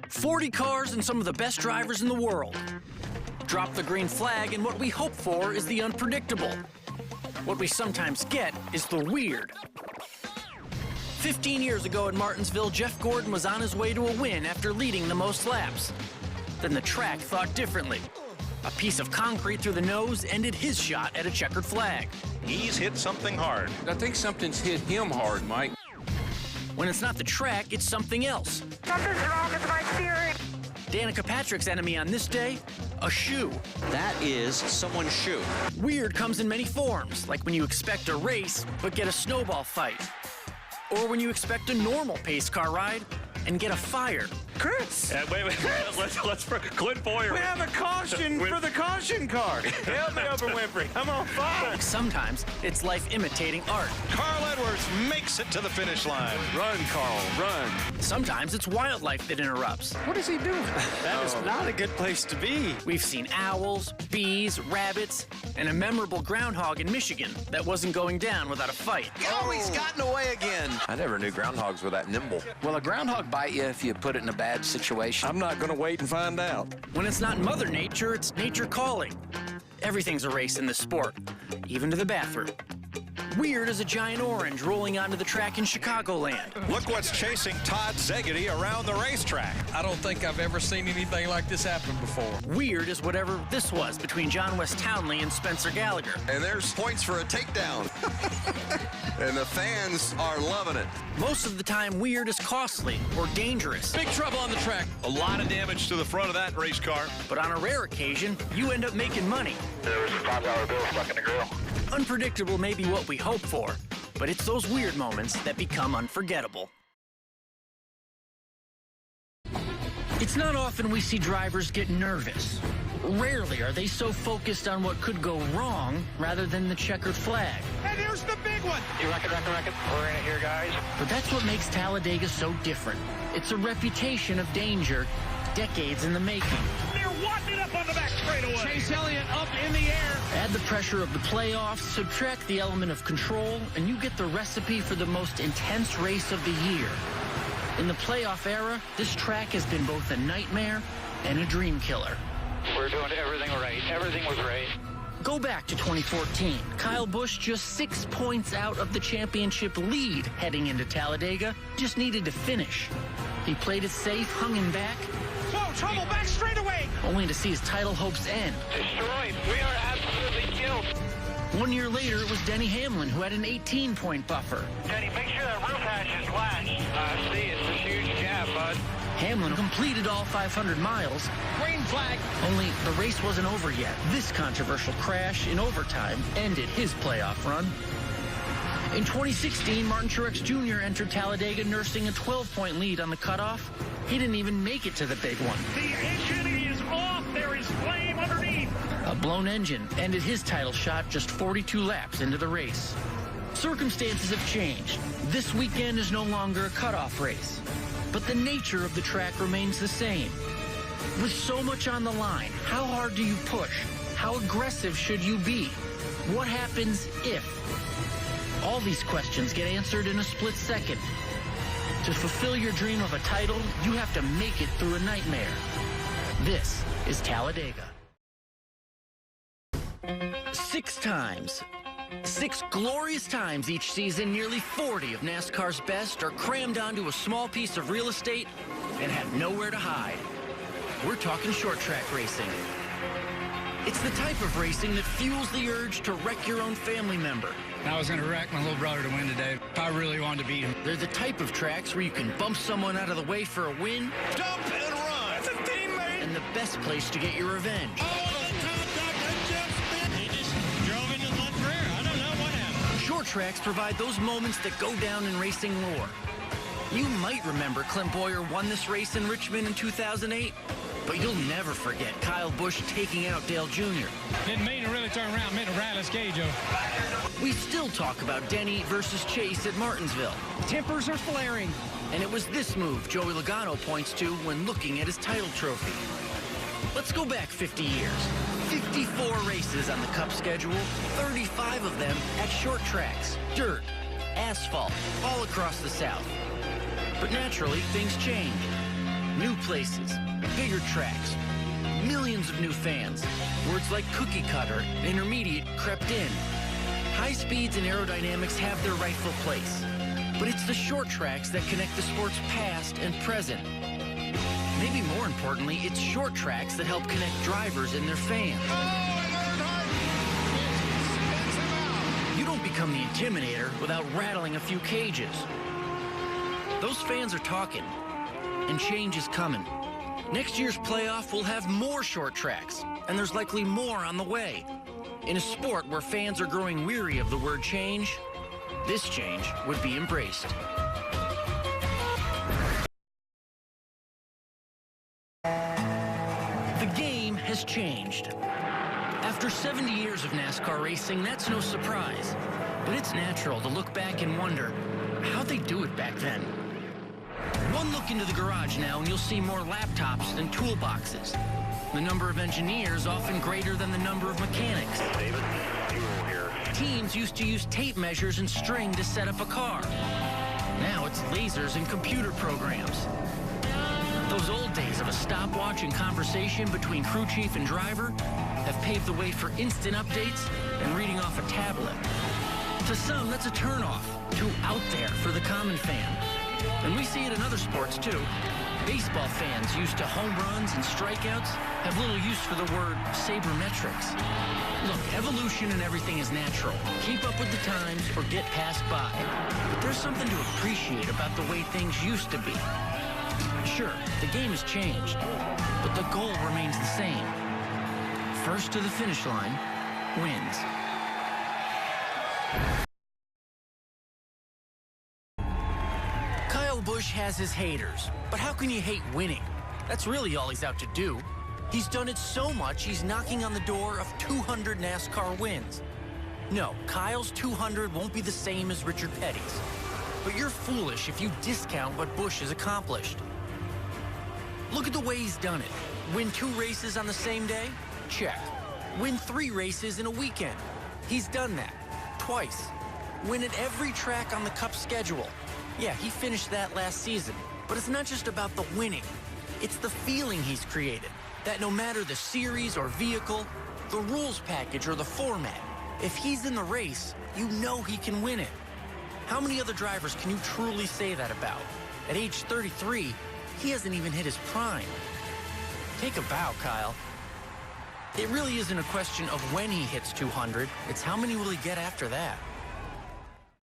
40 cars and some of the best drivers in the world. Drop the green flag, and what we hope for is the unpredictable. What we sometimes get is the weird. 15 years ago at Martinsville, Jeff Gordon was on his way to a win after leading the most laps. Then the track thought differently. A piece of concrete through the nose ended his shot at a checkered flag. He's hit something hard. I think something's hit him hard, Mike. When it's not the track, it's something else. Something's wrong with my steering. Danica Patrick's enemy on this day, a shoe. That is someone's shoe. Weird comes in many forms, like when you expect a race but get a snowball fight. Or when you expect a normal pace car ride and get a fire. Chris! Wait. Let's for Clint Boyer. We have a caution for the caution car. Help me, Oprah Winfrey. I'm on fire. Sometimes it's life imitating art. Carl Edwards makes it to the finish line. Run, Carl, run. Sometimes it's wildlife that interrupts. What is he doing? That is not a good place to be. We've seen owls, bees, rabbits, and a memorable groundhog in Michigan that wasn't going down without a fight. Oh, he's gotten away again. I never knew groundhogs were that nimble. Will a groundhog bite you if you put it in a bad situation? I'm not going to wait and find out. When it's not Mother Nature, it's nature calling. Everything's a race in this sport, even to the bathroom. Weird as a giant orange rolling onto the track in Chicagoland. Look what's chasing Todd Szegedy around the racetrack. I don't think I've ever seen anything like this happen before. Weird is whatever this was between John West Townley and Spencer Gallagher. And there's points for a takedown. And the fans are loving it. Most of the time, weird is costly or dangerous. Big trouble on the track. A lot of damage to the front of that race car. But on a rare occasion, you end up making money. There was a $5 bill stuck in the grill. Unpredictable may be what we hope for, but it's those weird moments that become unforgettable. It's not often we see drivers get nervous. Rarely are they so focused on what could go wrong rather than the checkered flag. And here's the big one. You reckon. We're in it here, guys. But that's what makes Talladega so different. It's a reputation of danger, decades in the making. They're wadding it up on the back straightaway. Chase Elliott up in the air. Add the pressure of the playoffs, subtract the element of control, and you get the recipe for the most intense race of the year. In the playoff era, this track has been both a nightmare and a dream killer. We're doing everything right. Everything was right. Go back to 2014. Kyle Busch just 6 points out of the championship lead heading into Talladega. Just needed to finish. He played it safe, hung him back. Whoa, trouble back straightaway. Only to see his title hopes end. Destroyed. We are absolutely killed. 1 year later, it was Denny Hamlin who had an 18-point buffer. Denny, make sure that roof hatch is latched. I see. It's a huge gap, bud. Hamlin completed all 500 miles. Green flag. Only the race wasn't over yet. This controversial crash in overtime ended his playoff run. In 2016, Martin Truex Jr. entered Talladega nursing a 12-point lead on the cutoff. He didn't even make it to the big one. The engine is off. There is flame underneath. A blown engine ended his title shot just 42 laps into the race. Circumstances have changed. This weekend is no longer a cutoff race, but the nature of the track remains the same. With so much on the line, how hard do you push? How aggressive should you be? What happens if? All these questions get answered in a split second. To fulfill your dream of a title, you have to make it through a nightmare. This is Talladega. 6 times. 6 glorious times each season, nearly 40 of NASCAR's best are crammed onto a small piece of real estate and have nowhere to hide. We're talking short track racing. It's the type of racing that fuels the urge to wreck your own family member. I was going to wreck my little brother to win today if I really wanted to beat him. They're the type of tracks where you can bump someone out of the way for a win. Dump and run. That's a teammate. And the best place to get your revenge. He just drove into the rear. I don't know what happened. Short tracks provide those moments that go down in racing lore. You might remember Clint Boyer won this race in Richmond in 2008, but you'll never forget Kyle Busch taking out Dale Jr. Didn't mean to really turn around, meant to rattle his cage over. We still talk about Denny versus Chase at Martinsville. Tempers are flaring. And it was this move Joey Logano points to when looking at his title trophy. Let's go back 50 years. 54 races on the Cup schedule, 35 of them at short tracks, dirt, asphalt, all across the South. But naturally, things change. New places, bigger tracks, millions of new fans. Words like cookie cutter and intermediate crept in. High speeds and aerodynamics have their rightful place. But it's the short tracks that connect the sport's past and present. Maybe more importantly, it's short tracks that help connect drivers and their fans. You don't become the intimidator without rattling a few cages. Those fans are talking, and change is coming. Next year's playoff will have more short tracks, and there's likely more on the way. In a sport where fans are growing weary of the word change, this change would be embraced. The game has changed. After 70 years of NASCAR racing, that's no surprise. But it's natural to look back and wonder, how'd they do it back then? One look into the garage now and you'll see more laptops than toolboxes. The number of engineers often greater than the number of mechanics. David, fuel here. Teams used to use tape measures and string to set up a car. Now it's lasers and computer programs. Those old days of a stopwatch and conversation between crew chief and driver have paved the way for instant updates and reading off a tablet. To some, that's a turnoff, too out there for the common fan. And we see it in other sports, too. Baseball fans used to home runs and strikeouts have little use for the word sabermetrics. Look, evolution and everything is natural. Keep up with the times or get passed by. But there's something to appreciate about the way things used to be. Sure, the game has changed, but the goal remains the same. First to the finish line wins. Kyle Busch has his haters, but how can you hate winning? That's really all he's out to do. He's done it so much, he's knocking on the door of 200 NASCAR wins. No, Kyle's 200 won't be the same as Richard Petty's. But you're foolish if you discount what Busch has accomplished. Look at the way he's done it. Win 2 races on the same day? Check. Win 3 races in a weekend? He's done that. Twice. Win at every track on the Cup schedule? Yeah, he finished that last season. But it's not just about the winning. It's the feeling he's created. That no matter the series or vehicle, the rules package or the format, if he's in the race, you know he can win it. How many other drivers can you truly say that about? At age 33, he hasn't even hit his prime. Take a bow, Kyle. It really isn't a question of when he hits 200, it's how many will he get after that.